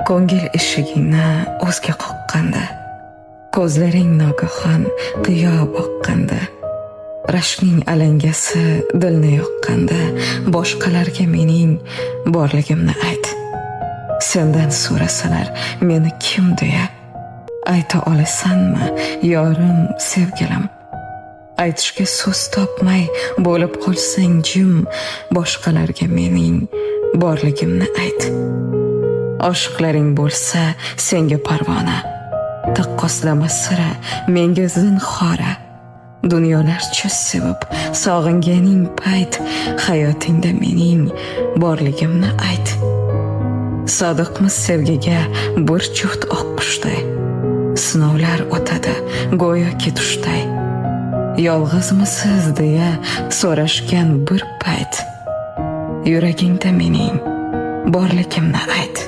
ko'ngil eshigingni o'zga qoqqanda, ko'zlaring nogahon qiyo boqqanda, rashkning alangasi dilni yoqqanda, boshqalarga mening borligimni ayt. Sendan so'rasalar meni kim deya, ayta olasanmi yorim, sevgilim? Aytishga so'z topmay bo'lib qolsang jim, boshqalarga mening borligimni ayt. Oshiqlaring bo'lsa senga parvona, taqqoslama sira menga zinhora. Dunyolarcha sevib sog'inganing payt, hayotingda mening borligimni ayt. Sodiqmiz sevgiga bir juft oqqushday, sinovlar o'tadi go'yoki tushday. Yolg'izmisiz deya so'rashgan bir payt, yuragingda mening borligimni ayt.